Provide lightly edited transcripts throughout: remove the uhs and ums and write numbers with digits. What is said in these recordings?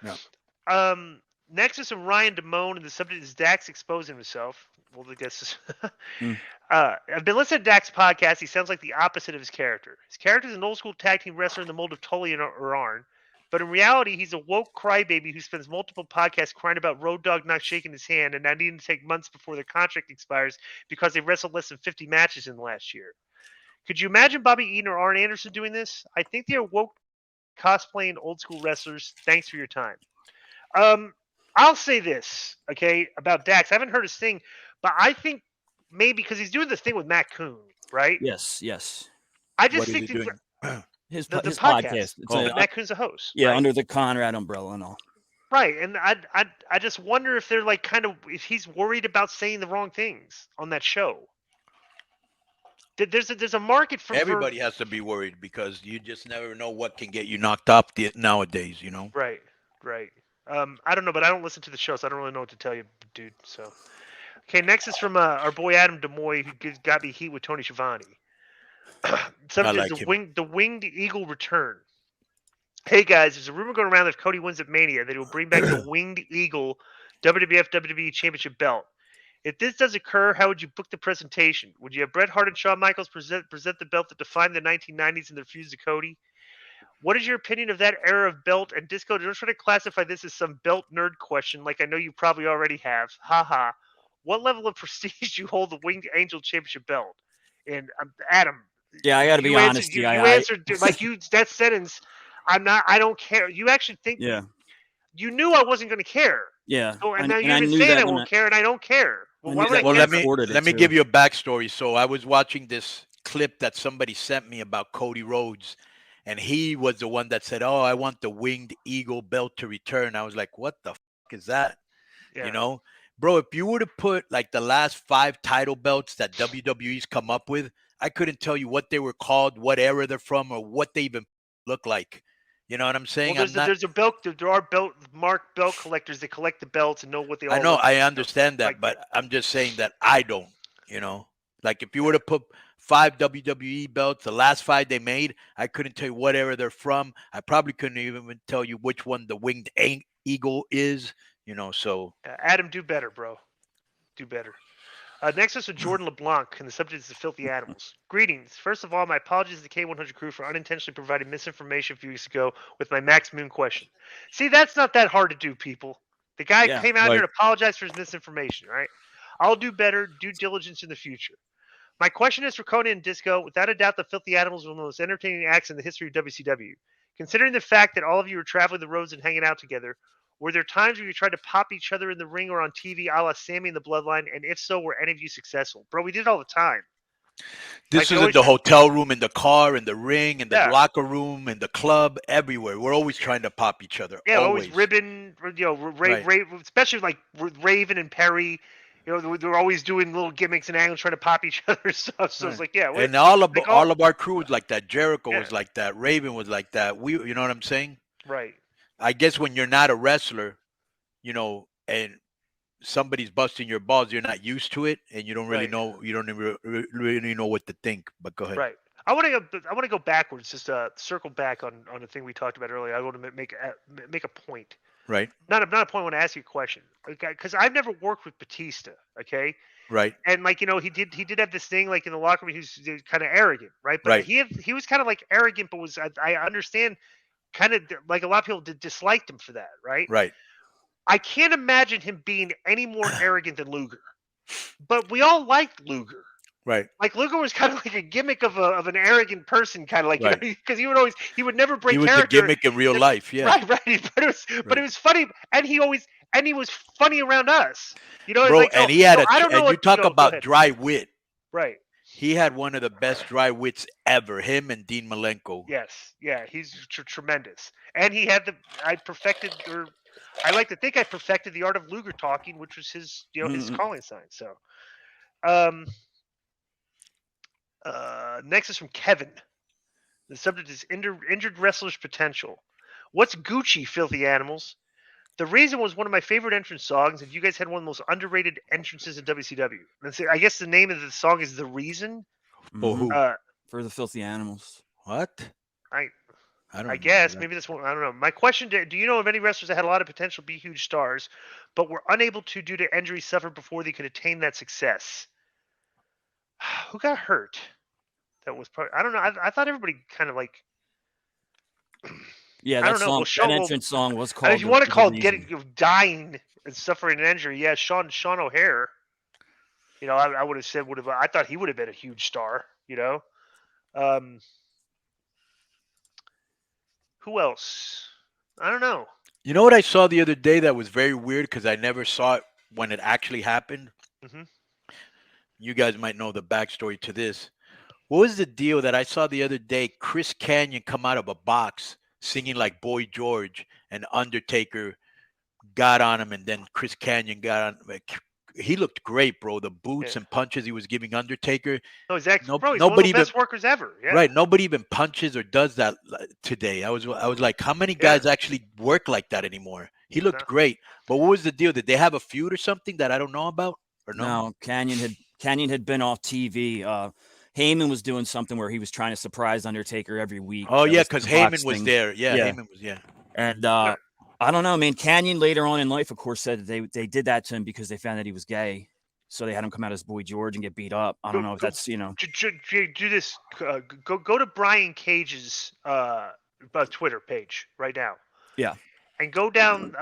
Yeah. Next is from Ryan Damone, and the subject is Dax exposing himself. Well, I guess. I've been listening to Dax's podcast. He sounds like the opposite of his character. His character is an old school tag team wrestler in the mold of Tully or Arn, but in reality, he's a woke crybaby who spends multiple podcasts crying about Road Dogg not shaking his hand and not needing to take months before their contract expires because they wrestled less than 50 matches in the last year. Could you imagine Bobby Eaton or Arn Anderson doing this? I think they are woke cosplaying old school wrestlers. Thanks for your time. I'll say this, okay, about Dax. I haven't heard his thing, but I think maybe because he's doing this thing with Matt Coon, right? Yes. I What just is he think doing? His the podcast. podcast, It's Matt Coon's a host, yeah, right? under the Conrad umbrella and all. Right, and I just wonder if they're like kind of if he's worried about saying the wrong things on that show. There's a market for Everybody has to be worried because you just never know what can get you knocked up nowadays. Right. I don't know, but I don't listen to the show, so I don't really know what to tell you, dude. So, okay, next is from our boy Adam Demoy, who got me heat with Tony Schiavone. Subject is the winged eagle return. Hey guys, there's a rumor going around that if Cody wins at Mania, that he will bring back the winged eagle WWF WWE Championship belt. If this does occur, how would you book the presentation? Would you have Bret Hart and Shawn Michaels present the belt that defined the 1990s and their fuse to Cody? What is your opinion of that era of belt and disco? Don't try to classify this as some belt nerd question, like I know you probably already have. Haha. What level of prestige do you hold the Winged Angel Championship belt? And Adam, yeah, I got to be honest. You answered like you that sentence. I'm not. I don't care. You actually think? Yeah. You knew I wasn't going to care. Yeah. So, and now you're even saying I won't care, and I don't care. Well, why would I Well, care? let me give you a backstory. So I was watching this clip that somebody sent me about Cody Rhodes, and he was the one that said, "Oh, I want the winged eagle belt to return." I was like, "What the fuck is that?" Yeah. You know, bro. If you were to put like the last 5 title belts that WWE's come up with, I couldn't tell you what they were called, what era they're from, or what they even look like. You know what I'm saying? Well, there's a belt. There are marked belt collectors that collect the belts and know what they all. I know, look I like. understand that, but I'm just saying that I don't. You know, like if you were to put 5 WWE belts, the last 5 they made, I couldn't tell you what era they're from. I probably couldn't even tell you which one the winged eagle is. You know, so Adam, do better, bro. Do better. Next is Jordan LeBlanc, and the subject is the filthy animals. Greetings. First of all, my apologies to the K100 crew for unintentionally providing misinformation a few weeks ago with my Max Moon question. See, that's not that hard to do, people. The guy came out here to apologize for his misinformation, right? I'll do better, due diligence in the future. My question is for Conan and Disco. Without a doubt, the Filthy Animals are one of the most entertaining acts in the history of WCW. Considering the fact that all of you were traveling the roads and hanging out together, were there times where you tried to pop each other in the ring or on TV a la Sammy and the Bloodline? And if so, were any of you successful? Bro, we did it all the time. This is in the hotel room, in the car, in the ring, in the locker room, in the club, everywhere. We're always trying to pop each other. Yeah, always ribbon, Ray, especially like Raven and Perry. They're always doing little gimmicks and angles trying to pop each other's stuff. So it's like, yeah. And all of our crew was like that. Jericho was like that. Raven was like that. You know what I'm saying? Right. I guess when you're not a wrestler, and somebody's busting your balls, you're not used to it, and you don't really know. You don't really know what to think. But go ahead. Right. I want to go backwards, just circle back on the thing we talked about earlier. I want to make a point. Right. Not a point. I want to ask you a question, because I've never worked with Batista. Okay. Right. And he did have this thing like in the locker room. He was kind of arrogant, right? But right. he was kind of like arrogant, but I understand kind of like a lot of people disliked him for that, right? Right. I can't imagine him being any more arrogant than Luger, but we all liked Luger. Right. Like Luger was kind of like a gimmick of an arrogant person, kind of like, because he would never break character. He was a gimmick in real life, yeah. Right. But it was funny, and he was funny around us. Bro, like, and he had you talk about dry wit. Right. He had one of the best dry wits ever. Him and Dean Malenko. Yes. Yeah. He's tremendous, and he had I like to think I perfected the art of Luger talking, which was his his calling sign. So, next is from Kevin. The subject is injured wrestlers' potential. What's Gucci, filthy animals? The Reason was one of my favorite entrance songs, and you guys had one of the most underrated entrances in WCW. And so I guess the name of the song is The Reason. For who? For the Filthy Animals. What? I I guess maybe this one. I don't know. My question: do you know of any wrestlers that had a lot of potential to be huge stars, but were unable to due to injuries suffered before they could attain that success? Who got hurt? That was probably. I don't know. I thought everybody kind of like. Yeah, I that don't know. song, that entrance song was called. If you want to call it Reason. getting dying and suffering an injury, yeah, Sean O'Hare. You know, I would have said I thought he would have been a huge star. You know, who else? I don't know. You know what I saw the other day that was very weird because I never saw it when it actually happened. Mm-hmm. You guys might know the backstory to this. What was the deal that I saw the other day? Chris Kanyon come out of a box singing like Boy George, and Undertaker got on him, and then Chris Kanyon got on. He looked great, bro. The boots and punches he was giving Undertaker. No, exactly. Bro, he's one of the best workers ever. Yeah. Right. Nobody even punches or does that today. I was like, how many guys actually work like that anymore? He looked great. But what was the deal? Did they have a feud or something that I don't know about? Or no? No, Kanyon had been off TV. Heyman was doing something where he was trying to surprise Undertaker every week. Oh, yeah, because Heyman was there. Yeah, Heyman was, And I don't know, man. Kanyon later on in life, of course, said that they did that to him because they found that he was gay. So they had him come out as Boy George and get beat up. I don't know if that's, you know. Do this. Go to Brian Cage's Twitter page right now. Yeah. And go down.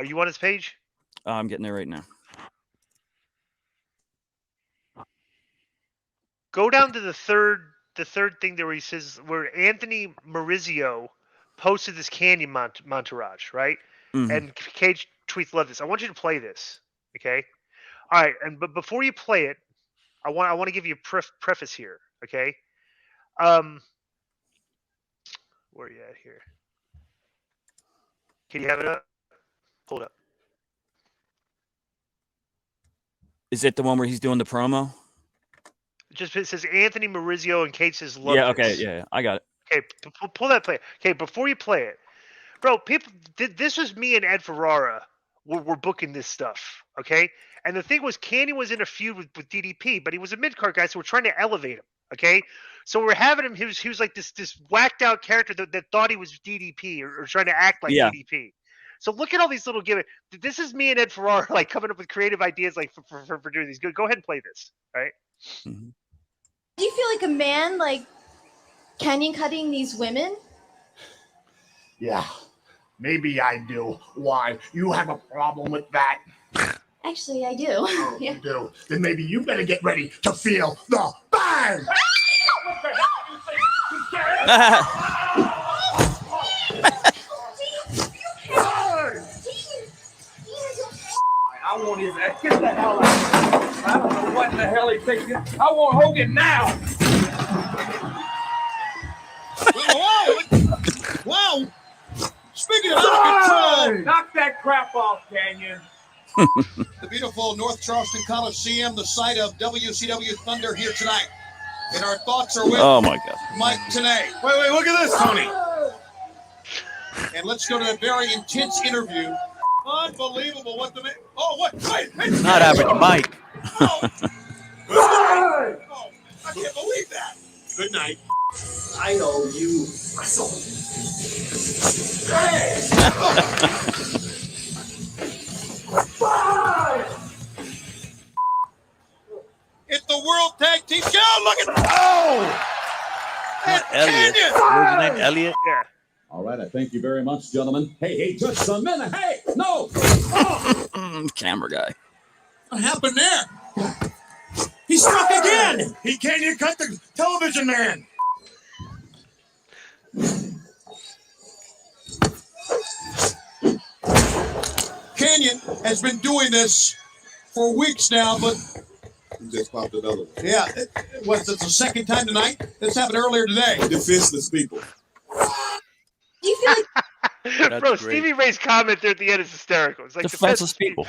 You on his page? I'm getting there right now. Go down to the third thing there where he says where Anthony Maurizio posted this Kanyon montage, right? Mm-hmm. And Cage tweets, "Love this. I want you to play this, okay? All right, but before you play it, I want to give you a preface here, okay? Where are you at here? Can you have it up? Hold up. Is it the one where he's doing the promo? It says Anthony Maurizio and Cage says, "Love yeah, this." okay, yeah, I got it. Okay, pull that play. Okay, before you play it, bro, people, this was me and Ed Ferrara. We're booking this stuff, okay? And the thing was, Kanyon was in a feud with DDP, but he was a mid-card guy, so we're trying to elevate him, okay? So we're having him. He was like this whacked out character that thought he was DDP or trying to act like DDP. So look at all these little gimmicks. This is me and Ed Ferrara like coming up with creative ideas like for doing these. Go ahead and play this, all right? Mm-hmm. Do you feel like a man like Kanyon cutting these women? Yeah, maybe I do. Why? You have a problem with that? Actually, I do. Oh, you do? Then maybe you better get ready to feel the bang! I want his ass. Get the hell out. I don't know what in the hell he thinks. I want Hogan now. Whoa! Speaking of control, knock that crap off, Kanyon. the beautiful North Charleston Coliseum, the site of WCW Thunder here tonight. And our thoughts are with my God. Mike Tenay. Wait, look at this, Tony. And let's go to a very intense interview. Unbelievable what the man. Oh, what? Wait. Not average Mike. Oh, I can't believe that. Good night. I know you. It's the World Tag Team. Look at that. And Elliot. Kanyon. What was his name? Elliot? Yeah. All right, I thank you very much, gentlemen. Hey, just a minute. Hey, no. Camera guy. What happened there? He struck again. He can't even cut the television man. Kanyon has been doing this for weeks now, but he just popped another one. yeah, what's this, the second time tonight? This happened earlier today. Defenseless people. Do you feel like Bro, great. Stevie Ray's comment there at the end is hysterical. It's like Defenseless people.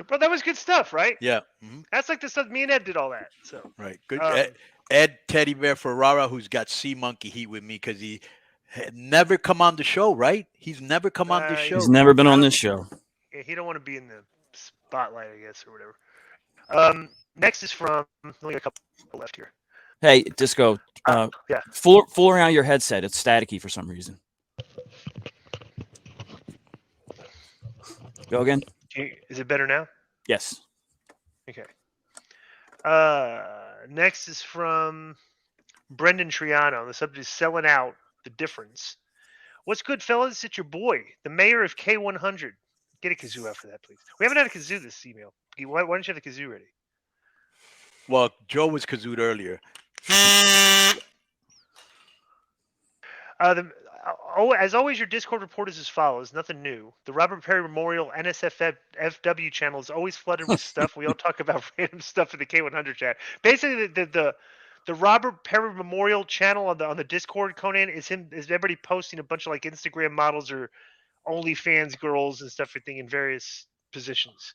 Bro, that was good stuff, right? Yeah. Mm-hmm. That's like the stuff me and Ed did all that. So Right. Good. Ed Teddy Bear Ferrara, who's got Sea Monkey heat with me because he had never come on the show, right? He's never come on the show. He's never been on this show. yeah, he don't want to be in the spotlight, I guess, or whatever. Next is from only a couple left here. Hey, Disco, Yeah. Fool around your headset. It's staticky for some reason. Go again. Is it better now? Yes. Okay. Next is from Brendan Triano. The subject is selling out the difference. What's good, fellas? It's your boy, the mayor of K100. Get a kazoo out for that, please. We haven't had a kazoo this email. Why don't you have the kazoo ready? Well, Joe was kazooed earlier. As always, your Discord report is as follows. Nothing new. The Robert Perry Memorial NSFW channel is always flooded with stuff. We all talk about random stuff in the K100 chat. Basically, the Robert Perry Memorial channel on the Discord, Conan, is everybody posting a bunch of like Instagram models or OnlyFans girls and stuff in various positions.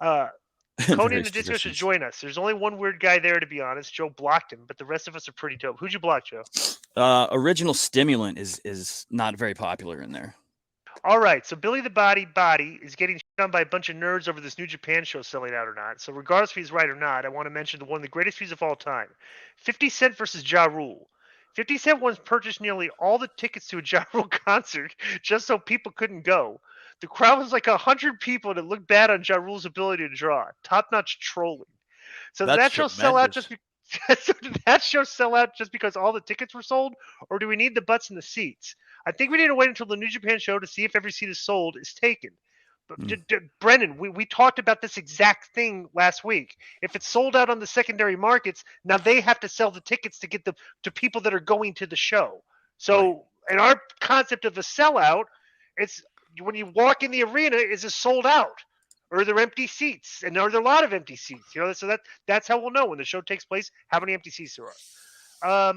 Conan in the Discord should join us. There's only one weird guy there, to be honest. Joe blocked him, but the rest of us are pretty dope. Who'd you block, Joe? Original Stimulant is not very popular in there. All right, so Billy the Body is getting shit on by a bunch of nerds over this New Japan show selling out or not. So regardless if he's right or not, I want to mention one of the greatest feuds of all time. 50 Cent versus Ja Rule. 50 Cent once purchased nearly all the tickets to a Ja Rule concert just so people couldn't go. The crowd was like 100 people, and it looked bad on Ja Rule's ability to draw. Top-notch trolling. So did that show sell out just because all the tickets were sold, or do we need the butts in the seats? I think we need to wait until the New Japan show to see if every seat is sold is taken. But Brendan, we talked about this exact thing last week. If it's sold out on the secondary markets, now they have to sell the tickets to get to people that are going to the show. So in our concept of a sellout, it's when you walk in the arena, is it sold out? Or are there empty seats? And are there a lot of empty seats? So that's how we'll know when the show takes place how many empty seats there are.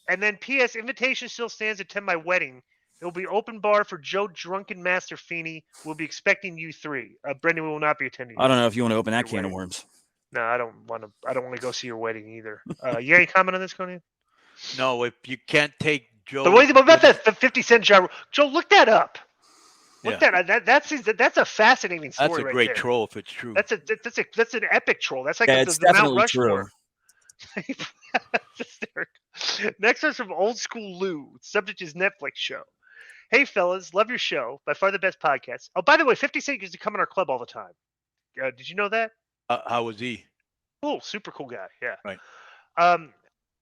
And then P.S. Invitation still stands to attend my wedding. It will be open bar for Joe Drunken Master Feeney. We'll be expecting you three. Brendan, we will not be attending. I don't know if you want to open that can of worms. No, I don't want to go see your wedding either. You got any comment on this, Conan? No, if you can't take Joe. But what about that 50 Cent Joe? Joe, look that up. Look Yeah. That's a fascinating story. That's a right great there. troll if it's true. That's an epic troll. That's like it's the Mount definitely Rushmore. true. Next one's from Old School Lou. Subject is Netflix show. Hey fellas, love your show. By far the best podcast. Oh, by the way, 50 Cent used to come in our club all the time. Did you know that? How was he? Cool, super cool guy. Yeah. Right.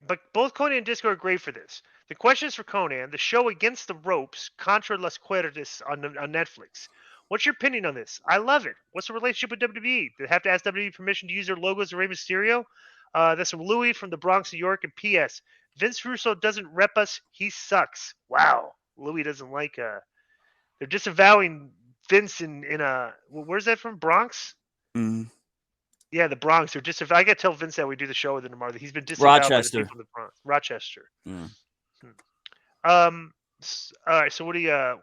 But both Conan and Disco are great for this. The question is for Conan. The show Against the Ropes, Contra las Cuerdas on Netflix. What's your opinion on this? I love it. What's the relationship with WWE? Do they have to ask WWE permission to use their logos of Rey Mysterio? That's from Louis from the Bronx, New York. And P.S. Vince Russo doesn't rep us. He sucks. Wow. Louis doesn't like they're disavowing Vince in where's that from? Bronx? Mm-hmm. Yeah, the Bronx. They're I gotta tell Vince that we do the show with him tomorrow. He's been disavowed by the people in the Bronx. Rochester. Yeah. All right. So what do you? I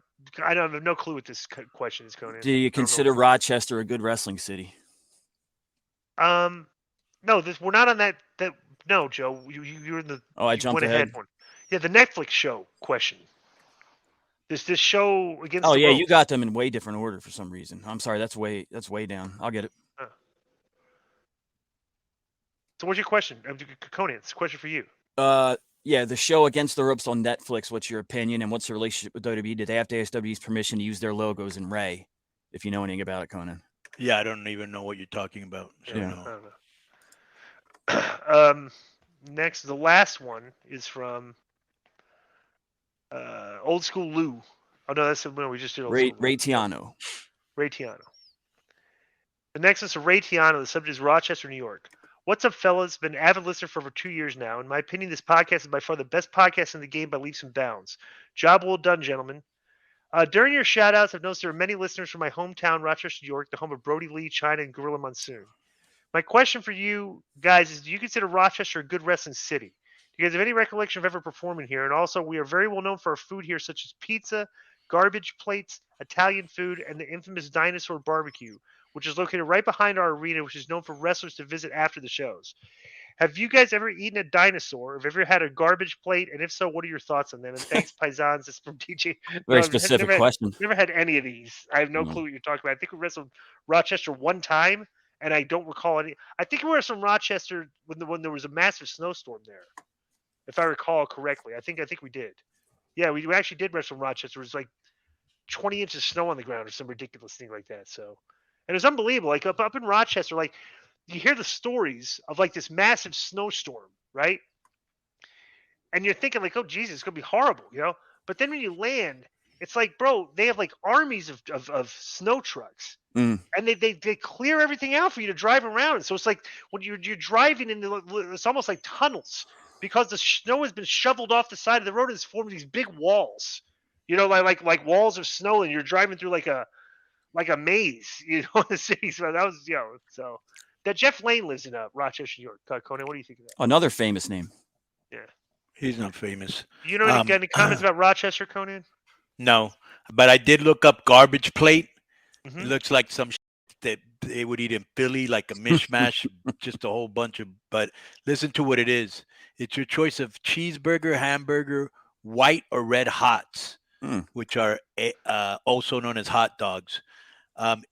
have no clue what this question is, Conan. Do you consider Rochester a good wrestling city? No, we're not on that. No, Joe. You're in the. Oh, I jumped ahead. One. Yeah, the Netflix show question. This show Against. Oh the yeah, Ropes. you got them in way different order for some reason. I'm sorry, that's way down. I'll get it. So what's your question, Conan? It's a question for you. Yeah, the show Against the Ropes on Netflix. What's your opinion, and what's the relationship with WWE? Did they have to ask WWE's permission to use their logos in Ray? If you know anything about it, Conan. Yeah, I don't even know what you're talking about. So Yeah. no. I don't know. Next, the last one is from Old School Lou. Oh no, that's when we just did Ray Tiano. Ray Tiano. The next is Ray Tiano. The subject is Rochester, New York. What's up, fellas? Been an avid listener for over 2 years now. In my opinion, this podcast is by far the best podcast in the game by leaps and bounds. Job well done, gentlemen. During your shout-outs, I've noticed there are many listeners from my hometown, Rochester, New York, the home of Brody Lee, China, and Gorilla Monsoon. My question for you guys is, do you consider Rochester a good wrestling city? Do you guys have any recollection of ever performing here? And also, we are very well known for our food here, such as pizza, garbage plates, Italian food, and the infamous Dinosaur Barbecue, which is located right behind our arena, which is known for wrestlers to visit after the shows. Have you guys ever eaten a dinosaur? Have you ever had a garbage plate? And if so, what are your thoughts on them? And thanks, Paisans. It's from DJ. Very specific question. Never had any of these. I have no clue what you're talking about. I think we wrestled Rochester one time, and I don't recall any. I think we were from Rochester when there was a massive snowstorm there. if I recall correctly. I think we did. Yeah, we actually did wrestle in Rochester. It was like 20 inches of snow on the ground or some ridiculous thing like that. So, and it was unbelievable. Like up in Rochester, like you hear the stories of like this massive snowstorm, right? And you're thinking like, oh Jesus, it's gonna be horrible, you know. But then when you land, it's like, bro, they have like armies of snow trucks, Mm. and they clear everything out for you to drive around. So it's like when you're driving in it's almost like tunnels because the snow has been shoveled off the side of the road and it's formed these big walls, you know, like walls of snow, and you're driving through like a maze, you know, in the city. So that was, you know, so that Jeff Lane lives in Rochester, New York. Conan, what do you think of that? Another famous name. Yeah. He's not famous. You know any comments about Rochester, Conan? No, but I did look up garbage plate. Mhm. It looks like some that they would eat in Philly, like a mishmash, just a whole bunch of. But listen to what it is. It's your choice of cheeseburger, hamburger, white or red hots, which are also known as hot dogs.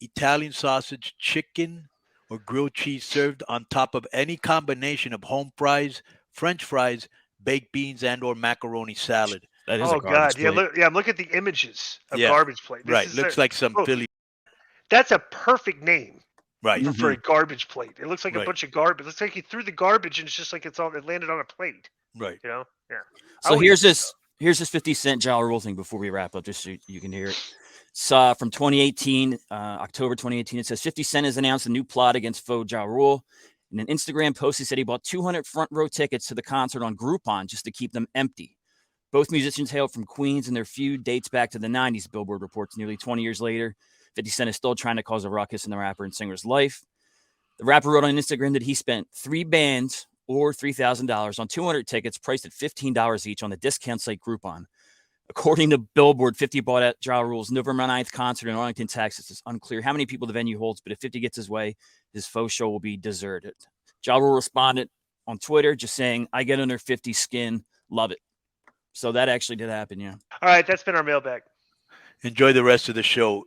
Italian sausage, chicken, or grilled cheese served on top of any combination of home fries, French fries, baked beans, and/or macaroni salad. That is Oh a garbage God, yeah, plate. I'm looking at the images of Yeah, garbage plate. This right, is looks like some Philly. That's a perfect name, Right. for a garbage plate. It looks like a Right. bunch of garbage. It looks like you threw the garbage and it's just like it landed on a plate. Right. You know? Yeah. So here's this 50 Cent Ja Rule thing before we wrap up, just so you can hear it. It's from 2018, October 2018. It says 50 Cent has announced a new plot against faux Ja Rule. In an Instagram post, he said he bought 200 front row tickets to the concert on Groupon just to keep them empty. Both musicians hail from Queens, and their feud dates back to the 90s, Billboard reports. Nearly 20 years later, 50 Cent is still trying to cause a ruckus in the rapper and singer's life. The rapper wrote on Instagram that he spent 3 bands or $3,000 on 200 tickets priced at $15 each on the discount site Groupon. According to Billboard, 50 bought at Ja Rule's November 9th concert in Arlington, Texas. It's unclear how many people the venue holds, but if 50 gets his way, his faux show will be deserted. Ja Rule responded on Twitter just saying, I get under 50's skin. Love it. So that actually did happen, yeah. All right, that's been our mailbag. Enjoy the rest of the show.